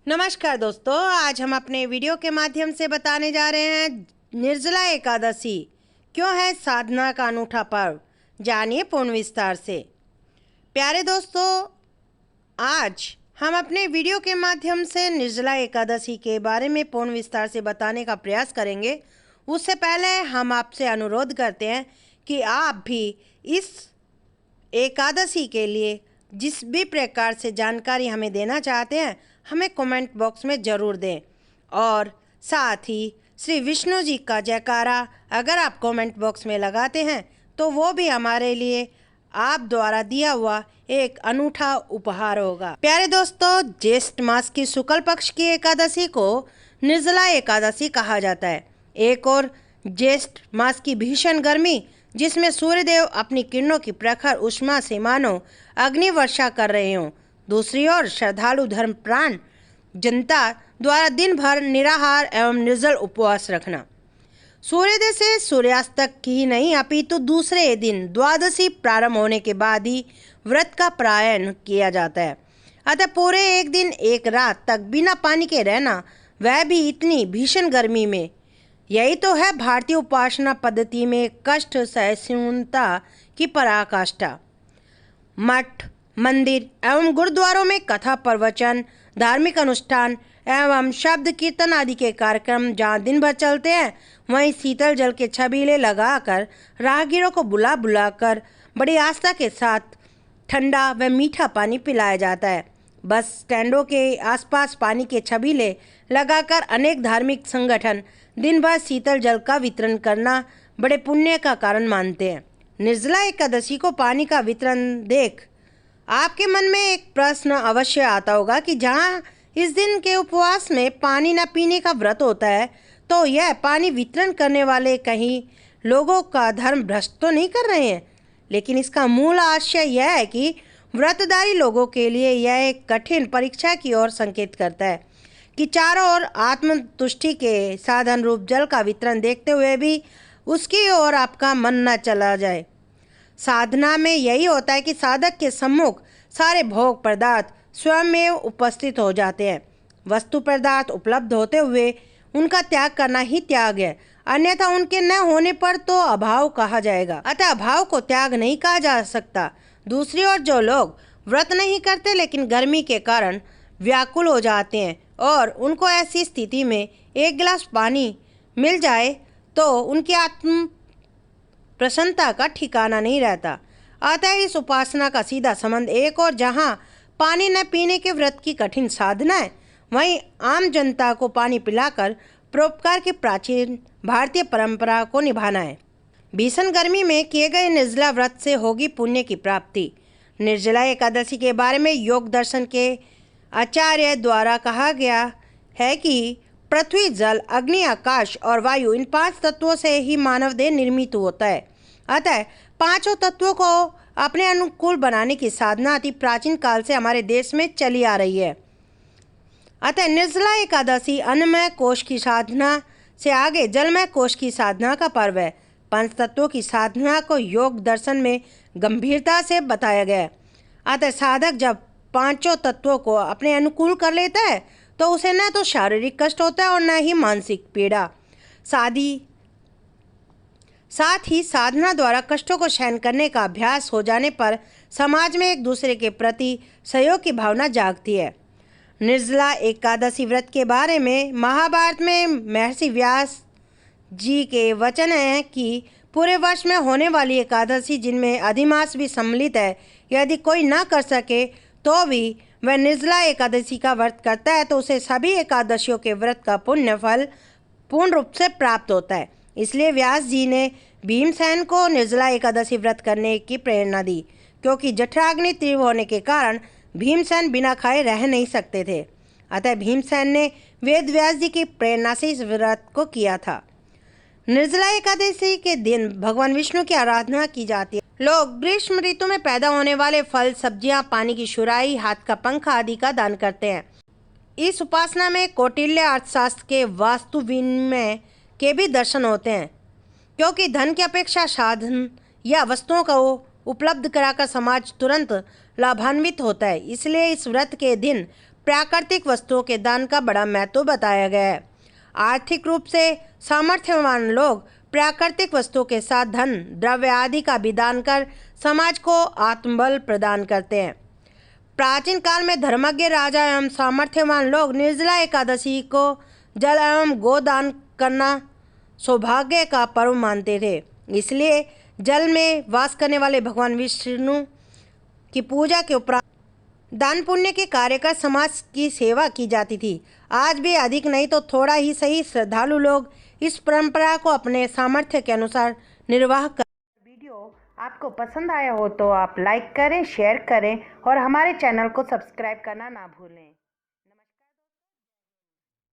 नमस्कार दोस्तों, आज हम अपने वीडियो के माध्यम से बताने जा रहे हैं निर्जला एकादशी क्यों है साधना का अनूठा पर्व। जानिए पूर्ण विस्तार से। प्यारे दोस्तों, आज हम अपने वीडियो के माध्यम से निर्जला एकादशी के बारे में पूर्ण विस्तार से बताने का प्रयास करेंगे। उससे पहले हम आपसे अनुरोध करते हैं कि आप भी इस एकादशी के लिए जिस भी प्रकार से जानकारी हमें देना चाहते हैं, हमें कमेंट बॉक्स में ज़रूर दें। और साथ ही श्री विष्णु जी का जयकारा अगर आप कमेंट बॉक्स में लगाते हैं तो वो भी हमारे लिए आप द्वारा दिया हुआ एक अनूठा उपहार होगा। प्यारे दोस्तों, ज्येष्ठ मास की शुक्ल पक्ष की एकादशी को निर्जला एकादशी कहा जाता है। एक और ज्येष्ठ मास की भीषण गर्मी, जिसमें सूर्यदेव अपनी किरणों की प्रखर उष्मा से मानो अग्नि वर्षा कर रहे हों, दूसरी ओर श्रद्धालु धर्मप्राण जनता द्वारा दिन भर निराहार एवं निर्जल उपवास रखना। सूर्योदय से सूर्यास्त तक ही नहीं अपितु दूसरे दिन द्वादशी प्रारंभ होने के बाद ही व्रत का प्रायण किया जाता है। अतः पूरे एक दिन एक रात तक बिना पानी के रहना, वह भी इतनी भीषण गर्मी में, यही तो है भारतीय उपासना पद्धति में कष्ट सहिष्णुता की पराकाष्ठा। मठ, मंदिर एवं गुरुद्वारों में कथा प्रवचन, धार्मिक अनुष्ठान एवं शब्द कीर्तन आदि के कार्यक्रम जहाँ दिन भर चलते हैं, वहीं शीतल जल के छबीले लगाकर राहगीरों को बुला बुलाकर बड़ी आस्था के साथ ठंडा व मीठा पानी पिलाया जाता है। बस स्टैंडों के आसपास पानी के छबीले लगाकर अनेक धार्मिक संगठन दिन भर शीतल जल का वितरण करना बड़े पुण्य का कारण मानते हैं। निर्जला एकादशी को पानी का वितरण देख आपके मन में एक प्रश्न अवश्य आता होगा कि जहाँ इस दिन के उपवास में पानी न पीने का व्रत होता है, तो यह पानी वितरण करने वाले कहीं लोगों का धर्म भ्रष्ट तो नहीं कर रहे हैं। लेकिन इसका मूल आशय यह है कि व्रतधारी लोगों के लिए यह एक कठिन परीक्षा की ओर संकेत करता है कि चारों ओर आत्मतुष्टि के साधन रूप जल का वितरण देखते हुए भी उसकी ओर आपका मन न चला जाए। साधना में यही होता है कि साधक के सम्मुख सारे भोग पदार्थ स्वयं में उपस्थित हो जाते हैं। वस्तु पदार्थ उपलब्ध होते हुए उनका त्याग करना ही त्याग है, अन्यथा उनके न होने पर तो अभाव कहा जाएगा। अतः अभाव को त्याग नहीं कहा जा सकता। दूसरी ओर जो लोग व्रत नहीं करते लेकिन गर्मी के कारण व्याकुल हो जाते हैं और उनको ऐसी स्थिति में एक गिलास पानी मिल जाए तो उनकी आत्म प्रसन्नता का ठिकाना नहीं रहता। अतः इस उपासना का सीधा संबंध एक और जहाँ पानी न पीने के व्रत की कठिन साधना है, वहीं आम जनता को पानी पिलाकर परोपकार की प्राचीन भारतीय परंपरा को निभाना है। भीषण गर्मी में किए गए निर्जला व्रत से होगी पुण्य की प्राप्ति। निर्जला एकादशी के बारे में योग दर्शन के आचार्य द्वारा कहा गया है कि पृथ्वी, जल, अग्नि, आकाश और वायु, इन 5 तत्वों से ही मानव देह निर्मित होता है। अतः पांचों तत्वों को अपने अनुकूल बनाने की साधना अति प्राचीन काल से हमारे देश में चली आ रही है। अतः निर्जला एकादशी अन्नमय कोश की साधना से आगे जलमय कोश की साधना का पर्व है। 5 तत्वों की साधना को योग दर्शन में गंभीरता से बताया गया है। अतः साधक जब पांचों तत्वों को अपने अनुकूल कर लेता है तो उसे न तो शारीरिक कष्ट होता है और न ही मानसिक पीड़ा। साथ ही साधना द्वारा कष्टों को सहन करने का अभ्यास हो जाने पर समाज में एक दूसरे के प्रति सहयोग की भावना जागती है। निर्जला एकादशी व्रत के बारे में महाभारत में महर्षि व्यास जी के वचन हैं कि पूरे वर्ष में होने वाली एकादशी, जिनमें अधिमास भी सम्मिलित है, यदि कोई न कर सके तो भी वह निर्जला एकादशी का व्रत करता है तो उसे सभी एकादशियों के व्रत का पुण्य फल पूर्ण रूप से प्राप्त होता है। इसलिए व्यास जी ने भीमसेन को निर्जला एकादशी व्रत करने की प्रेरणा दी, क्योंकि जठराग्नि तीव्र होने के कारण भीमसेन बिना खाए रह नहीं सकते थे। अतः भीमसेन ने वेद व्यास जी की प्रेरणा से इस व्रत को किया था। निर्जला एकादशी के दिन भगवान विष्णु की आराधना की जाती है। लोग ग्रीष्म ऋतु में पैदा होने वाले फल, सब्जियां, पानी की शुराई, हाथ का पंखा आदि का दान करते हैं। इस उपासना में कौटिल्य अर्थशास्त्र के वास्तु विनिमय के भी दर्शन होते हैं, क्योंकि धन की अपेक्षा साधन या वस्तुओं को उपलब्ध कराकर समाज तुरंत लाभान्वित होता है। इसलिए इस व्रत के दिन प्राकृतिक वस्तुओं के दान का बड़ा महत्व बताया गया है। आर्थिक रूप से सामर्थ्यवान लोग प्राकृतिक वस्तुओं के साथ धन, द्रव्य आदि का भी दान कर समाज को आत्मबल प्रदान करते हैं। प्राचीन काल में धर्मज्ञ राजा एवं सामर्थ्यवान लोग निर्जला एकादशी को जल एवं गोदान करना सौभाग्य का पर्व मानते थे। इसलिए जल में वास करने वाले भगवान विष्णु की पूजा के उपरांत दान पुण्य के कार्य कर समाज की सेवा की जाती थी। आज भी अधिक नहीं तो थोड़ा ही सही श्रद्धालु लोग इस परंपरा को अपने सामर्थ्य के अनुसार निर्वाह कर। वीडियो आपको पसंद आया हो तो आप लाइक करें, शेयर करें और हमारे चैनल को सब्सक्राइब करना ना भूलें।